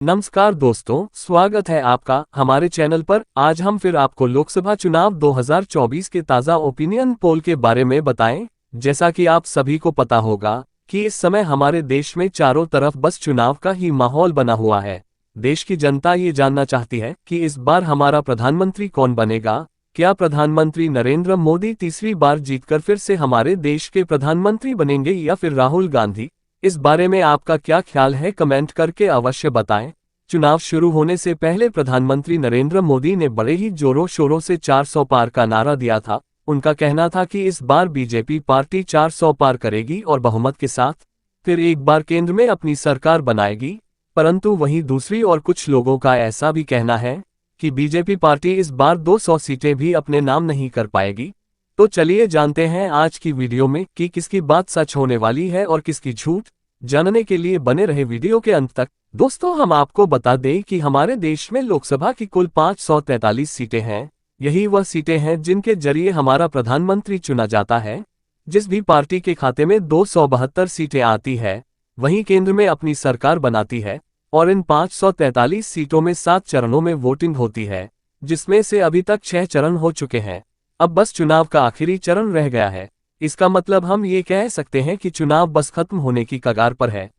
नमस्कार दोस्तों, स्वागत है आपका हमारे चैनल पर। आज हम फिर आपको लोकसभा चुनाव 2024 के ताज़ा ओपिनियन पोल के बारे में बताएं। जैसा कि आप सभी को पता होगा कि इस समय हमारे देश में चारों तरफ बस चुनाव का ही माहौल बना हुआ है। देश की जनता ये जानना चाहती है कि इस बार हमारा प्रधानमंत्री कौन बनेगा। क्या प्रधानमंत्री नरेंद्र मोदी तीसरी बार जीतकर फिर से हमारे देश के प्रधानमंत्री बनेंगे या फिर राहुल गांधी? इस बारे में आपका क्या ख्याल है, कमेंट करके अवश्य बताएं। चुनाव शुरू होने से पहले प्रधानमंत्री नरेंद्र मोदी ने बड़े ही जोरों शोरों से 400 पार का नारा दिया था। उनका कहना था कि इस बार बीजेपी पार्टी 400 पार करेगी और बहुमत के साथ फिर एक बार केंद्र में अपनी सरकार बनाएगी। परंतु वहीं दूसरी ओर कुछ लोगों का ऐसा भी कहना है कि बीजेपी पार्टी इस बार 200 सीटें भी अपने नाम नहीं कर पाएगी। तो चलिए जानते हैं आज की वीडियो में कि किसकी बात सच होने वाली है और किसकी झूठ। जानने के लिए बने रहे वीडियो के अंत तक। दोस्तों, हम आपको बता दें कि हमारे देश में लोकसभा की कुल 543 सीटें हैं। यही वह सीटें हैं जिनके जरिए हमारा प्रधानमंत्री चुना जाता है। जिस भी पार्टी के खाते में 272 सीटें आती है वहीं केंद्र में अपनी सरकार बनाती है और इन 543 सीटों में 7 चरणों में वोटिंग होती है, जिसमें से अभी तक 6 चरण हो चुके हैं। अब बस चुनाव का आखिरी चरण रह गया है। इसका मतलब हम ये कह सकते हैं कि चुनाव बस खत्म होने की कगार पर है।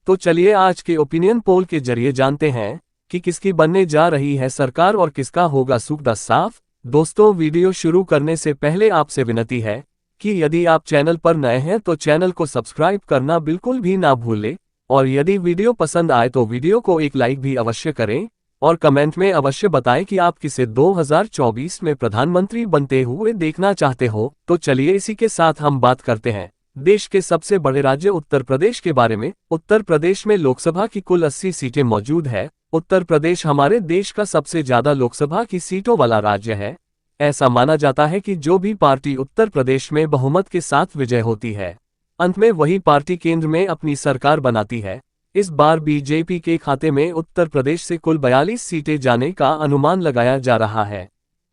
तो चलिए आज के ओपिनियन पोल के जरिए जानते हैं कि किसकी बनने जा रही है सरकार और किसका होगा सूखा साफ। दोस्तों, वीडियो शुरू करने से पहले आपसे विनती है कि यदि आप चैनल पर नए हैं तो चैनल को सब्सक्राइब करना बिल्कुल भी ना भूलें और यदि वीडियो पसंद आए तो वीडियो को एक लाइक भी अवश्य करें और कमेंट में अवश्य बताएं कि आप किसे 2024 में प्रधानमंत्री बनते हुए देखना चाहते हो। तो चलिए इसी के साथ हम बात करते हैं देश के सबसे बड़े राज्य उत्तर प्रदेश के बारे में। उत्तर प्रदेश में लोकसभा की कुल 80 सीटें मौजूद है। उत्तर प्रदेश हमारे देश का सबसे ज्यादा लोकसभा की सीटों वाला राज्य है। ऐसा माना जाता है कि जो भी पार्टी उत्तर प्रदेश में बहुमत के साथ विजय होती है, अंत में वही पार्टी केंद्र में अपनी सरकार बनाती है। इस बार बीजेपी के खाते में उत्तर प्रदेश से कुल 42 सीटें जाने का अनुमान लगाया जा रहा है।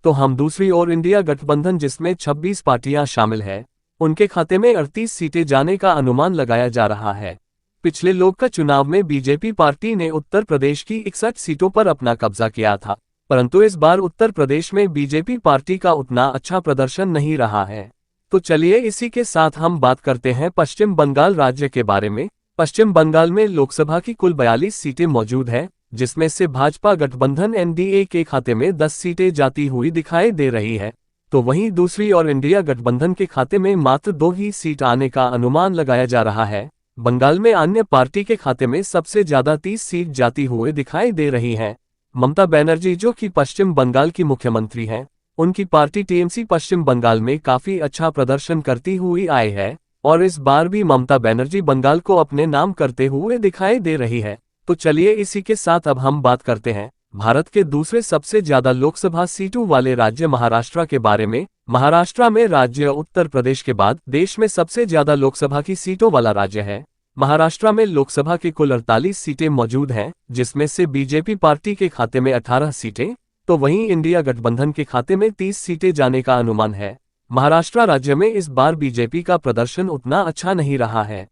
तो हम दूसरी ओर इंडिया गठबंधन जिसमें 26 पार्टियां शामिल है, उनके खाते में 38 सीटें जाने का अनुमान लगाया जा रहा है। पिछले लोकसभा चुनाव में बीजेपी पार्टी ने उत्तर प्रदेश की 61 सीटों पर अपना कब्जा किया था, परंतु इस बार उत्तर प्रदेश में बीजेपी पार्टी का उतना अच्छा प्रदर्शन नहीं रहा है। तो चलिए इसी के साथ हम बात करते हैं पश्चिम बंगाल राज्य के बारे में। पश्चिम बंगाल में लोकसभा की कुल 42 सीटें मौजूद है, जिसमें से भाजपा गठबंधन एनडीए के खाते में 10 सीटें जाती हुई दिखाई दे रही है। तो वहीं दूसरी ओर इंडिया गठबंधन के खाते में मात्र 2 ही सीट आने का अनुमान लगाया जा रहा है। बंगाल में अन्य पार्टी के खाते में सबसे ज्यादा 30 सीट जाती हुई दिखाई दे रही है। ममता बनर्जी जो कि पश्चिम बंगाल की मुख्यमंत्री हैं, उनकी पार्टी टीएमसी पश्चिम बंगाल में काफी अच्छा प्रदर्शन करती हुई आई है और इस बार भी ममता बनर्जी बंगाल को अपने नाम करते हुए दिखाई दे रही है। तो चलिए इसी के साथ अब हम बात करते हैं भारत के दूसरे सबसे ज्यादा लोकसभा सीटों वाले राज्य महाराष्ट्र के बारे में। महाराष्ट्र में राज्य उत्तर प्रदेश के बाद देश में सबसे ज्यादा लोकसभा की सीटों वाला राज्य है। महाराष्ट्र में लोकसभा की कुल 48 सीटें मौजूद हैं, जिसमें से बीजेपी पार्टी के खाते में 18 सीटें, तो वहीं इंडिया गठबंधन के खाते में 30 सीटें जाने का अनुमान है। महाराष्ट्र राज्य में इस बार बीजेपी का प्रदर्शन उतना अच्छा नहीं रहा है।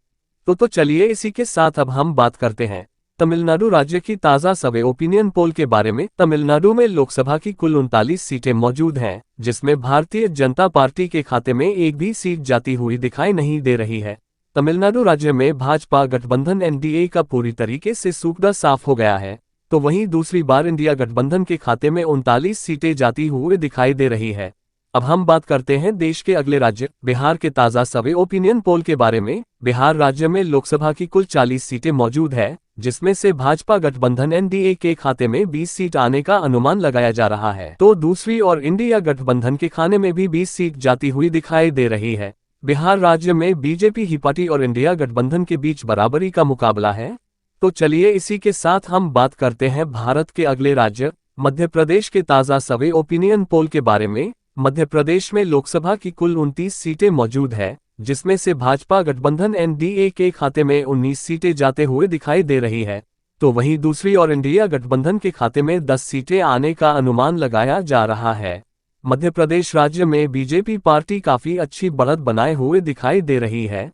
तो चलिए इसी के साथ अब हम बात करते हैं तमिलनाडु राज्य की ताज़ा सर्वे ओपिनियन पोल के बारे में। तमिलनाडु में लोकसभा की कुल 39 सीटें मौजूद हैं, जिसमें भारतीय जनता पार्टी के खाते में एक भी सीट जाती हुई दिखाई नहीं दे रही है। तमिलनाडु राज्य में भाजपा गठबंधन एनडीए का पूरी तरीके से सूखा साफ हो गया है। तो वहीं दूसरी बार इंडिया गठबंधन के खाते में 39 सीटें जाती हुई दिखाई दे रही है। अब हम बात करते हैं देश के अगले राज्य बिहार के ताज़ा सर्वे ओपिनियन पोल के बारे में। बिहार राज्य में लोकसभा की कुल 40 सीटें मौजूद है, जिसमें से भाजपा गठबंधन एनडीए के खाते में 20 सीट आने का अनुमान लगाया जा रहा है। तो दूसरी ओर इंडिया गठबंधन के खाने में भी 20 सीट जाती हुई दिखाई दे रही है। बिहार राज्य में बीजेपी ही पार्टी और इंडिया गठबंधन के बीच बराबरी का मुकाबला है। तो चलिए इसी के साथ हम बात करते हैं भारत के अगले राज्य मध्य प्रदेश के ताज़ा सर्वे ओपिनियन पोल के बारे में। मध्य प्रदेश में लोकसभा की कुल 29 सीटें मौजूद है, जिसमें से भाजपा गठबंधन एनडीए के खाते में 19 सीटें जाते हुए दिखाई दे रही है। तो वहीं दूसरी ओर इंडिया गठबंधन के खाते में 10 सीटें आने का अनुमान लगाया जा रहा है। मध्य प्रदेश राज्य में बीजेपी पार्टी काफी अच्छी बढ़त बनाए हुए दिखाई दे रही है।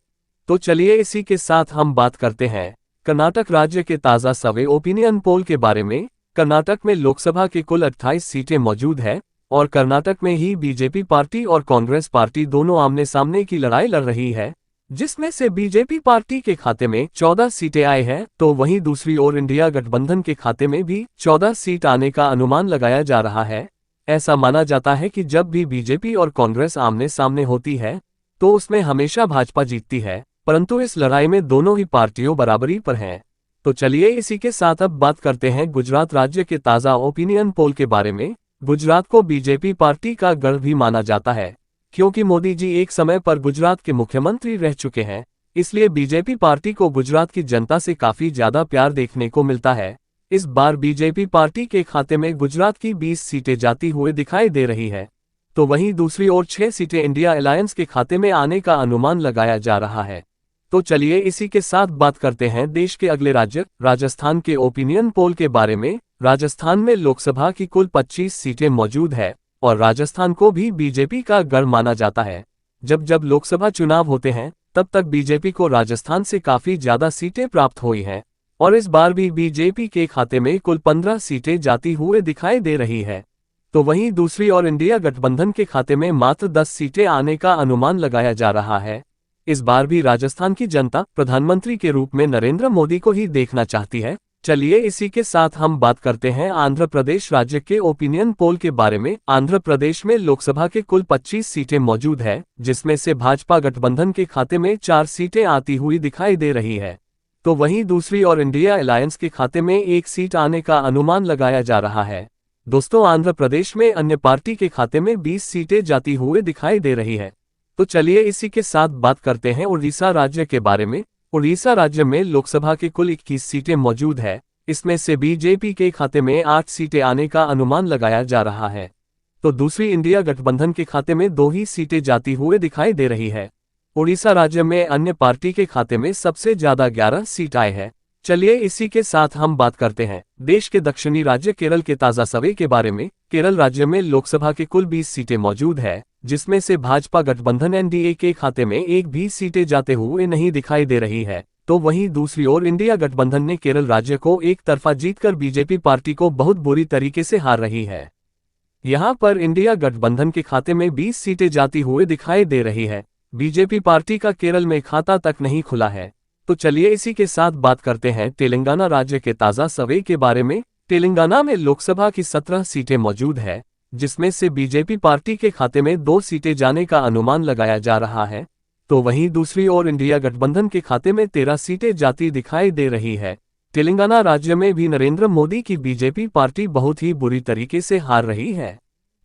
तो चलिए इसी के साथ हम बात करते हैं कर्नाटक राज्य के ताज़ा सर्वे ओपिनियन पोल के बारे में। कर्नाटक में लोकसभा की कुल 28 सीटें मौजूद है और कर्नाटक में ही बीजेपी पार्टी और कांग्रेस पार्टी दोनों आमने सामने की लड़ाई लड़ रही है, जिसमें से बीजेपी पार्टी के खाते में 14 सीटें आई हैं, तो वहीं दूसरी ओर इंडिया गठबंधन के खाते में भी 14 सीट आने का अनुमान लगाया जा रहा है। ऐसा माना जाता है कि जब भी बीजेपी और कांग्रेस आमने सामने होती है तो उसमें हमेशा भाजपा जीतती है, परंतु इस लड़ाई में दोनों ही पार्टियों बराबरी पर हैं। तो चलिए इसी के साथ अब बात करते हैं गुजरात राज्य के ताज़ा ओपिनियन पोल के बारे में। गुजरात को बीजेपी पार्टी का गढ़ भी माना जाता है, क्योंकि मोदी जी एक समय पर गुजरात के मुख्यमंत्री रह चुके हैं, इसलिए बीजेपी पार्टी को गुजरात की जनता से काफी ज्यादा प्यार देखने को मिलता है। इस बार बीजेपी पार्टी के खाते में गुजरात की 20 सीटें जाती हुए दिखाई दे रही है, तो वहीं दूसरी ओर 6 सीटें इंडिया अलायंस के खाते में आने का अनुमान लगाया जा रहा है। तो चलिए इसी के साथ बात करते हैं देश के अगले राज्य राजस्थान के ओपिनियन पोल के बारे में। राजस्थान में लोकसभा की कुल 25 सीटें मौजूद है और राजस्थान को भी बीजेपी का गढ़ माना जाता है। जब जब लोकसभा चुनाव होते हैं तब तक बीजेपी को राजस्थान से काफी ज्यादा सीटें प्राप्त हुई हैं और इस बार भी बीजेपी के खाते में कुल 15 सीटें जाती हुए दिखाई दे रही है। तो वहीं दूसरी ओर इंडिया गठबंधन के खाते में मात्र 10 सीटें आने का अनुमान लगाया जा रहा है। इस बार भी राजस्थान की जनता प्रधानमंत्री के रूप में नरेंद्र मोदी को ही देखना चाहती है। चलिए इसी के साथ हम बात करते हैं आंध्र प्रदेश राज्य के ओपिनियन पोल के बारे में। आंध्र प्रदेश में लोकसभा के कुल 25 सीटें मौजूद है, जिसमें से भाजपा गठबंधन के खाते में 4 सीटें आती हुई दिखाई दे रही है, तो वहीं दूसरी ओर इंडिया अलायंस के खाते में 1 सीट आने का अनुमान लगाया जा रहा है। दोस्तों, आंध्र प्रदेश में अन्य पार्टी के खाते में 20 सीटें जाती हुए दिखाई दे रही है। तो चलिए इसी के साथ बात करते हैं उड़ीसा राज्य के बारे में। उड़ीसा राज्य में लोकसभा की कुल 21 सीटें मौजूद है, इसमें से बीजेपी के खाते में 8 सीटें आने का अनुमान लगाया जा रहा है, तो दूसरी इंडिया गठबंधन के खाते में 2 ही सीटें जाती हुए दिखाई दे रही है। उड़ीसा राज्य में अन्य पार्टी के खाते में सबसे ज्यादा 11 सीट आए हैं। चलिए इसी के साथ हम बात करते हैं देश के दक्षिणी राज्य केरल के ताजा सर्वे के बारे में। केरल राज्य में लोकसभा की कुल 20 सीटें मौजूद है, जिसमें से भाजपा गठबंधन एनडीए के खाते में 1 भी सीटें जाते हुए नहीं दिखाई दे रही है, तो वहीं दूसरी ओर इंडिया गठबंधन ने केरल राज्य को एक तरफा जीतकर बीजेपी पार्टी को बहुत बुरी तरीके से हार रही है। यहां पर इंडिया गठबंधन के खाते में 20 सीटें जाती हुए दिखाई दे रही है। बीजेपी पार्टी का केरल में खाता तक नहीं खुला है। तो चलिए इसी के साथ बात करते हैं तेलंगाना राज्य के ताजा सर्वे के बारे में। तेलंगाना में लोकसभा की 17 सीटें मौजूद है, जिसमें से बीजेपी पार्टी के खाते में 2 सीटें जाने का अनुमान लगाया जा रहा है, तो वहीं दूसरी ओर इंडिया गठबंधन के खाते में 13 सीटें जाती दिखाई दे रही है। तेलंगाना राज्य में भी नरेंद्र मोदी की बीजेपी पार्टी बहुत ही बुरी तरीके से हार रही है।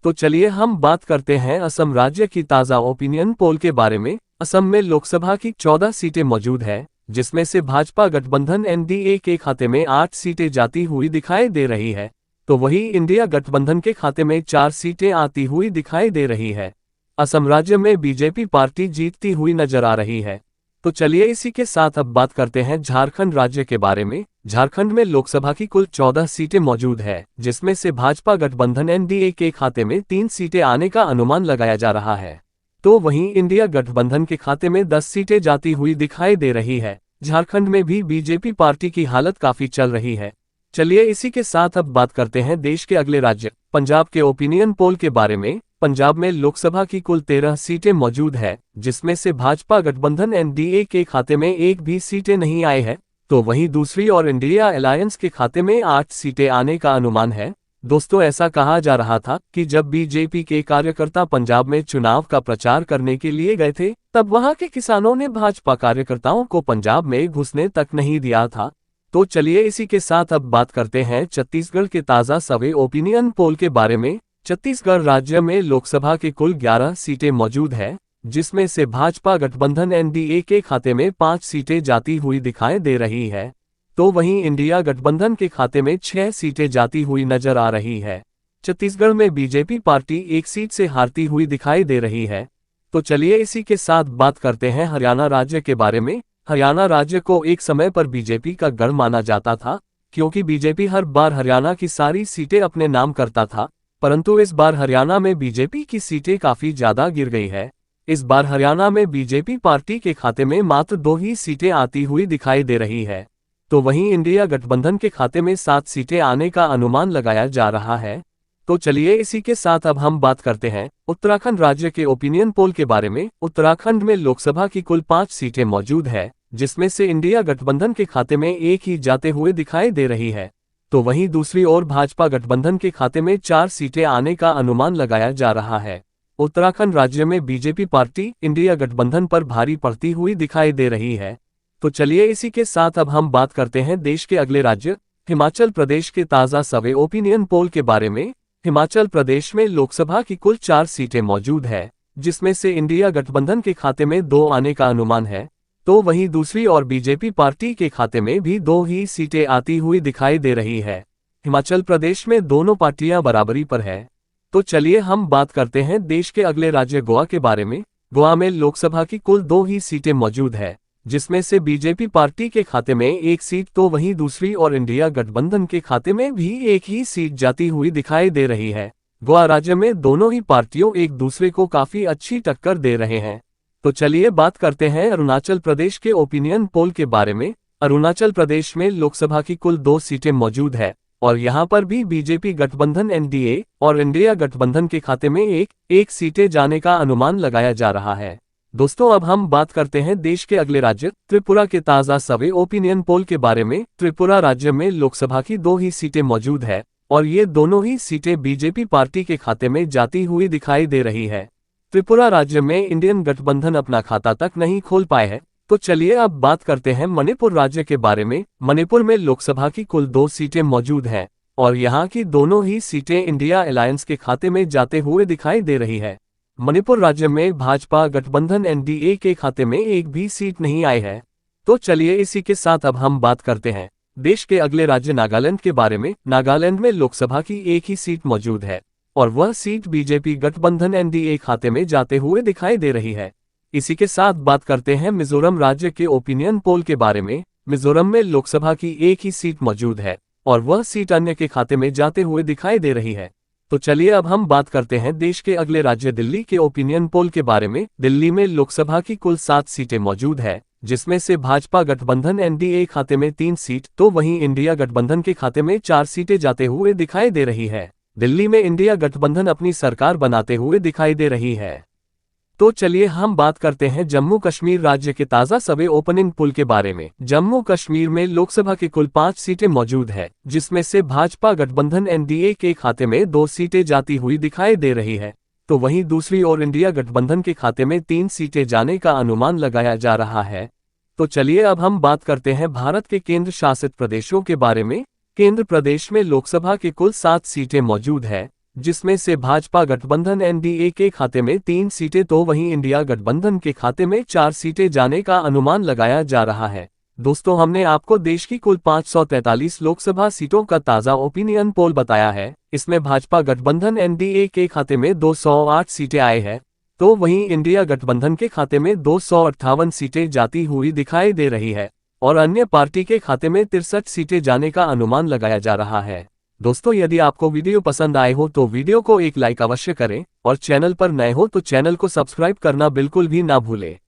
तो चलिए हम बात करते हैं असम राज्य की ताज़ा ओपिनियन पोल के बारे में। असम में लोकसभा की 14 सीटें मौजूद है, जिसमें से भाजपा गठबंधन एनडीए के खाते में 8 सीटें जाती हुई दिखाई दे रही है, तो वहीं इंडिया गठबंधन के खाते में 4 सीटें आती हुई दिखाई दे रही है। असम राज्य में बीजेपी पार्टी जीतती हुई नजर आ रही है। तो चलिए इसी के साथ अब बात करते हैं झारखंड राज्य के बारे में। झारखंड में लोकसभा की कुल 14 सीटें मौजूद है, जिसमें से भाजपा गठबंधन एनडीए के खाते में 3 सीटें आने का अनुमान लगाया जा रहा है, तो वहीं इंडिया गठबंधन के खाते में 10 सीटें जाती हुई दिखाई दे रही है। झारखंड में भी बीजेपी पार्टी की हालत काफी चल रही है। चलिए इसी के साथ अब बात करते हैं देश के अगले राज्य पंजाब के ओपिनियन पोल के बारे में। पंजाब में लोकसभा की कुल 13 सीटें मौजूद है, जिसमें से भाजपा गठबंधन एनडीए के खाते में 1 भी सीटें नहीं आई है, तो वहीं दूसरी ओर इंडिया अलायंस के खाते में 8 सीटें आने का अनुमान है। दोस्तों, ऐसा कहा जा रहा था कि जब बीजेपी के कार्यकर्ता पंजाब में चुनाव का प्रचार करने के लिए गए थे, तब वहां के किसानों ने भाजपा कार्यकर्ताओं को पंजाब में घुसने तक नहीं दिया था। तो चलिए इसी के साथ अब बात करते हैं छत्तीसगढ़ के ताज़ा सर्वे ओपिनियन पोल के बारे में। छत्तीसगढ़ राज्य में लोकसभा की कुल 11 सीटें मौजूद है, जिसमें से भाजपा गठबंधन एनडीए के खाते में 5 सीटें जाती हुई दिखाई दे रही है, तो वहीं इंडिया गठबंधन के खाते में 6 सीटें जाती हुई नजर आ रही है। छत्तीसगढ़ में बीजेपी पार्टी 1 सीट से हारती हुई दिखाई दे रही है। तो चलिए इसी के साथ बात करते हैं हरियाणा राज्य के बारे में। हरियाणा राज्य को एक समय पर बीजेपी का गढ़ माना जाता था, क्योंकि बीजेपी हर बार हरियाणा की सारी सीटें अपने नाम करता था, परंतु इस बार हरियाणा में बीजेपी की सीटें काफी ज्यादा गिर गई है। इस बार हरियाणा में बीजेपी पार्टी के खाते में मात्र 2 ही सीटें आती हुई दिखाई दे रही है। तो वहीं इंडिया गठबंधन के खाते में 7 सीटें आने का अनुमान लगाया जा रहा है। तो चलिए इसी के साथ अब हम बात करते हैं उत्तराखंड राज्य के ओपिनियन पोल के बारे में। उत्तराखंड में लोकसभा की कुल 5 सीटें मौजूद है, जिसमें से इंडिया गठबंधन के खाते में एक ही जाते हुए दिखाई दे रही है। तो वहीं दूसरी ओर भाजपा गठबंधन के खाते में 4 सीटें आने का अनुमान लगाया जा रहा है। उत्तराखंड राज्य में बीजेपी पार्टी इंडिया गठबंधन पर भारी पड़ती हुई दिखाई दे रही है। तो चलिए इसी के साथ अब हम बात करते हैं देश के अगले राज्य हिमाचल प्रदेश के ताज़ा सर्वे ओपिनियन पोल के बारे में। हिमाचल प्रदेश में लोकसभा की कुल 4 सीटें मौजूद है, जिसमें से इंडिया गठबंधन के खाते में 2 आने का अनुमान है। तो वहीं दूसरी ओर बीजेपी पार्टी के खाते में भी 2 ही सीटें आती हुई दिखाई दे रही है। हिमाचल प्रदेश में दोनों पार्टियां बराबरी पर है। तो चलिए हम बात करते हैं देश के अगले राज्य गोवा के बारे में। गोवा में लोकसभा की कुल 2 ही सीटें मौजूद है, जिसमें से बीजेपी पार्टी के खाते में 1 सीट तो वहीं दूसरी और इंडिया गठबंधन के खाते में भी 1 ही सीट जाती हुई दिखाई दे रही है। गोवा राज्य में दोनों ही पार्टियों एक दूसरे को काफी अच्छी टक्कर दे रहे हैं। तो चलिए बात करते हैं अरुणाचल प्रदेश के ओपिनियन पोल के बारे में। अरुणाचल प्रदेश में लोकसभा की कुल 2 सीटें मौजूद है और यहां पर भी बीजेपी गठबंधन एनडीए और इंडिया गठबंधन के खाते में एक सीटें जाने का अनुमान लगाया जा रहा है। दोस्तों अब हम बात करते हैं देश के अगले राज्य त्रिपुरा के ताज़ा सर्वे ओपिनियन पोल के बारे में। त्रिपुरा राज्य में लोकसभा की 2 ही सीटें मौजूद है और ये दोनों ही सीटें बीजेपी पार्टी के खाते में जाती हुई दिखाई दे रही है। त्रिपुरा राज्य में इंडियन गठबंधन अपना खाता तक नहीं खोल पाए है। तो चलिए अब बात करते हैं मणिपुर राज्य के बारे में। मणिपुर में लोकसभा की कुल 2 सीटें मौजूद हैं और यहाँ की दोनों ही सीटें इंडिया अलायंस के खाते में जाते हुए दिखाई दे रही है। मणिपुर राज्य में भाजपा गठबंधन एनडीए के खाते में एक भी सीट नहीं आई है। तो चलिए इसी के साथ अब हम बात करते हैं देश के अगले राज्य नागालैंड के बारे में। नागालैंड में लोकसभा की 1 ही सीट मौजूद है और वह सीट बीजेपी गठबंधन एनडीए खाते में जाते हुए दिखाई दे रही है। इसी के साथ बात करते हैं मिजोरम राज्य के ओपिनियन पोल के बारे में। मिजोरम में लोकसभा की 1 ही सीट मौजूद है और वह सीट अन्य के खाते में जाते हुए दिखाई दे रही है। तो चलिए अब हम बात करते हैं देश के अगले राज्य दिल्ली के ओपिनियन पोल के बारे में। दिल्ली में लोकसभा की कुल 7 सीटें मौजूद है, जिसमें से भाजपा गठबंधन एनडीए खाते में 3 सीट तो वहीं इंडिया गठबंधन के खाते में 4 सीटें जाते हुए दिखाई दे रही है। दिल्ली में इंडिया गठबंधन अपनी सरकार बनाते हुए दिखाई दे रही है। तो चलिए हम बात करते हैं जम्मू कश्मीर राज्य के ताज़ा सर्वे ओपनिंग पोल के बारे में। जम्मू कश्मीर में लोकसभा की कुल 5 सीटें मौजूद है, जिसमें से भाजपा गठबंधन एनडीए के खाते में 2 सीटें जाती हुई दिखाई दे रही है। तो वहीं दूसरी ओर इंडिया गठबंधन के खाते में 3 सीटें जाने का अनुमान लगाया जा रहा है। तो चलिए अब हम बात करते हैं भारत के केंद्र शासित प्रदेशों के बारे में। केंद्र प्रदेश में लोकसभा की कुल 7 सीटें मौजूद है, जिसमें से भाजपा गठबंधन एनडीए के खाते में 3 सीटें तो वहीं इंडिया गठबंधन के खाते में 4 सीटें जाने का अनुमान लगाया जा रहा है। दोस्तों हमने आपको देश की कुल 543 लोकसभा सीटों का ताज़ा ओपिनियन पोल बताया है। इसमें भाजपा गठबंधन एनडीए के खाते में 208 सीटें आए हैं, तो वहीं इंडिया गठबंधन के खाते में 258 सीटें जाती हुई दिखाई दे रही है और अन्य पार्टी के खाते में 63 सीटें जाने का अनुमान लगाया जा रहा है। दोस्तों यदि आपको वीडियो पसंद आए हो तो वीडियो को एक लाइक अवश्य करें और चैनल पर नए हो तो चैनल को सब्सक्राइब करना बिल्कुल भी ना भूलें।